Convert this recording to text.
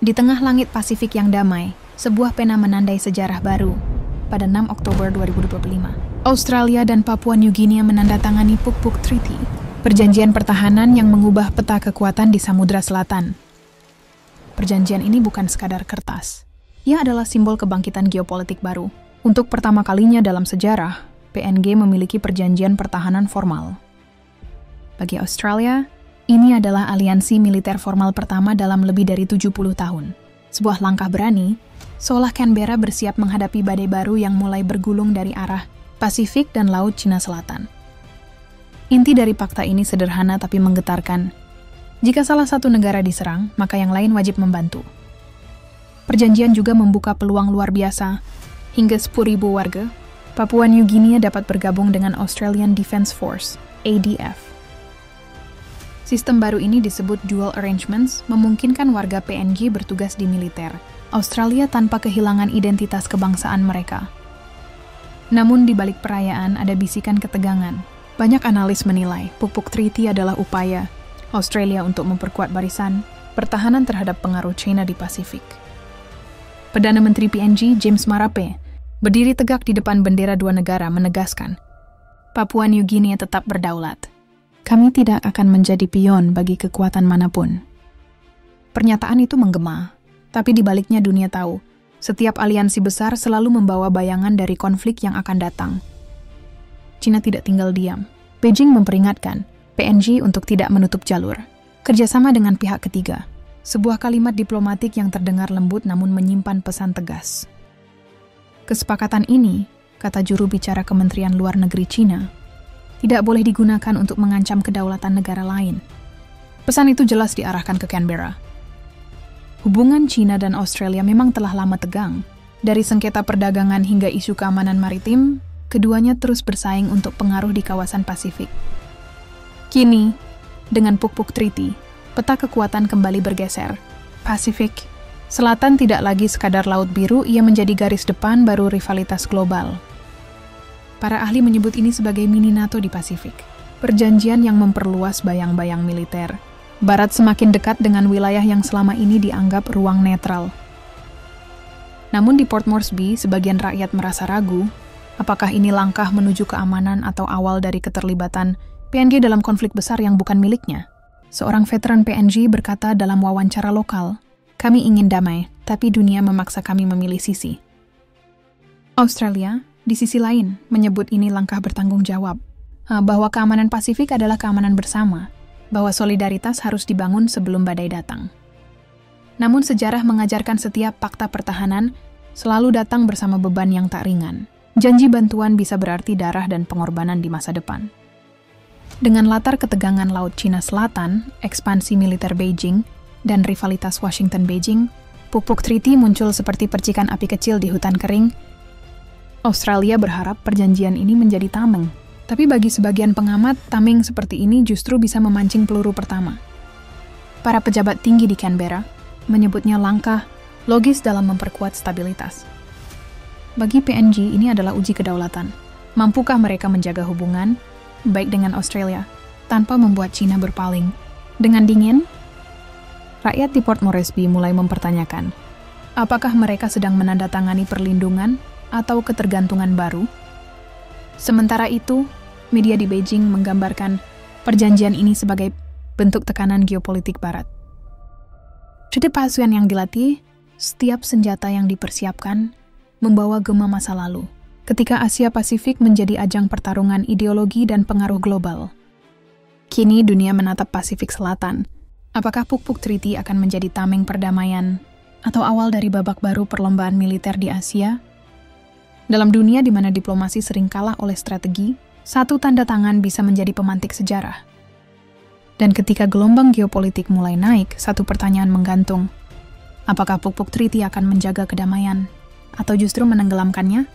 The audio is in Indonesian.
Di tengah langit Pasifik yang damai, sebuah pena menandai sejarah baru. Pada 6 Oktober 2025, Australia dan Papua New Guinea menandatangani Puk-Puk Treaty, perjanjian pertahanan yang mengubah peta kekuatan di Samudra Selatan. Perjanjian ini bukan sekadar kertas. Ia adalah simbol kebangkitan geopolitik baru. Untuk pertama kalinya dalam sejarah, PNG memiliki perjanjian pertahanan formal. Bagi Australia, ini adalah aliansi militer formal pertama dalam lebih dari 70 tahun. Sebuah langkah berani, seolah Canberra bersiap menghadapi badai baru yang mulai bergulung dari arah Pasifik dan Laut Cina Selatan. Inti dari fakta ini sederhana tapi menggetarkan. Jika salah satu negara diserang, maka yang lain wajib membantu. Perjanjian juga membuka peluang luar biasa. Hingga 10.000 warga, Papua New Guinea dapat bergabung dengan Australian Defence Force, ADF. Sistem baru ini disebut Dual Arrangements, memungkinkan warga PNG bertugas di militer Australia tanpa kehilangan identitas kebangsaan mereka. Namun di balik perayaan ada bisikan ketegangan. Banyak analis menilai Puk-Puk Treaty adalah upaya Australia untuk memperkuat barisan pertahanan terhadap pengaruh China di Pasifik. Perdana Menteri PNG James Marape berdiri tegak di depan bendera dua negara menegaskan, Papua New Guinea tetap berdaulat. Kami tidak akan menjadi pion bagi kekuatan manapun. Pernyataan itu menggema, tapi di baliknya dunia tahu, setiap aliansi besar selalu membawa bayangan dari konflik yang akan datang. China tidak tinggal diam. Beijing memperingatkan PNG untuk tidak menutup jalur. Kerjasama dengan pihak ketiga. Sebuah kalimat diplomatik yang terdengar lembut namun menyimpan pesan tegas. Kesepakatan ini, kata juru bicara Kementerian Luar Negeri China, tidak boleh digunakan untuk mengancam kedaulatan negara lain. Pesan itu jelas diarahkan ke Canberra. Hubungan China dan Australia memang telah lama tegang. Dari sengketa perdagangan hingga isu keamanan maritim, keduanya terus bersaing untuk pengaruh di kawasan Pasifik. Kini, dengan Puk-Puk Treaty, peta kekuatan kembali bergeser. Pasifik Selatan tidak lagi sekadar laut biru, ia menjadi garis depan baru rivalitas global. Para ahli menyebut ini sebagai mini NATO di Pasifik. Perjanjian yang memperluas bayang-bayang militer. Barat semakin dekat dengan wilayah yang selama ini dianggap ruang netral. Namun di Port Moresby, sebagian rakyat merasa ragu, apakah ini langkah menuju keamanan atau awal dari keterlibatan PNG dalam konflik besar yang bukan miliknya. Seorang veteran PNG berkata dalam wawancara lokal, "Kami ingin damai, tapi dunia memaksa kami memilih sisi." Australia, di sisi lain, menyebut ini langkah bertanggung jawab, bahwa keamanan Pasifik adalah keamanan bersama, bahwa solidaritas harus dibangun sebelum badai datang. Namun sejarah mengajarkan setiap fakta pertahanan selalu datang bersama beban yang tak ringan. Janji bantuan bisa berarti darah dan pengorbanan di masa depan. Dengan latar ketegangan Laut Cina Selatan, ekspansi militer Beijing, dan rivalitas Washington-Beijing, Puk-Puk Treaty muncul seperti percikan api kecil di hutan kering. Australia berharap perjanjian ini menjadi tameng. Tapi bagi sebagian pengamat, tameng seperti ini justru bisa memancing peluru pertama. Para pejabat tinggi di Canberra menyebutnya langkah logis dalam memperkuat stabilitas. Bagi PNG, ini adalah uji kedaulatan. Mampukah mereka menjaga hubungan, baik dengan Australia, tanpa membuat China berpaling? Dengan dingin, rakyat di Port Moresby mulai mempertanyakan, apakah mereka sedang menandatangani perlindungan atau ketergantungan baru? Sementara itu, media di Beijing menggambarkan perjanjian ini sebagai bentuk tekanan geopolitik Barat. Ketidakpastian yang dilatih, setiap senjata yang dipersiapkan, membawa gema masa lalu, ketika Asia Pasifik menjadi ajang pertarungan ideologi dan pengaruh global. Kini dunia menatap Pasifik Selatan. Apakah Puk-Puk Treaty akan menjadi tameng perdamaian, atau awal dari babak baru perlombaan militer di Asia? Dalam dunia di mana diplomasi sering kalah oleh strategi, satu tanda tangan bisa menjadi pemantik sejarah. Dan ketika gelombang geopolitik mulai naik, satu pertanyaan menggantung. Apakah Puk-Puk Treaty akan menjaga kedamaian, atau justru menenggelamkannya?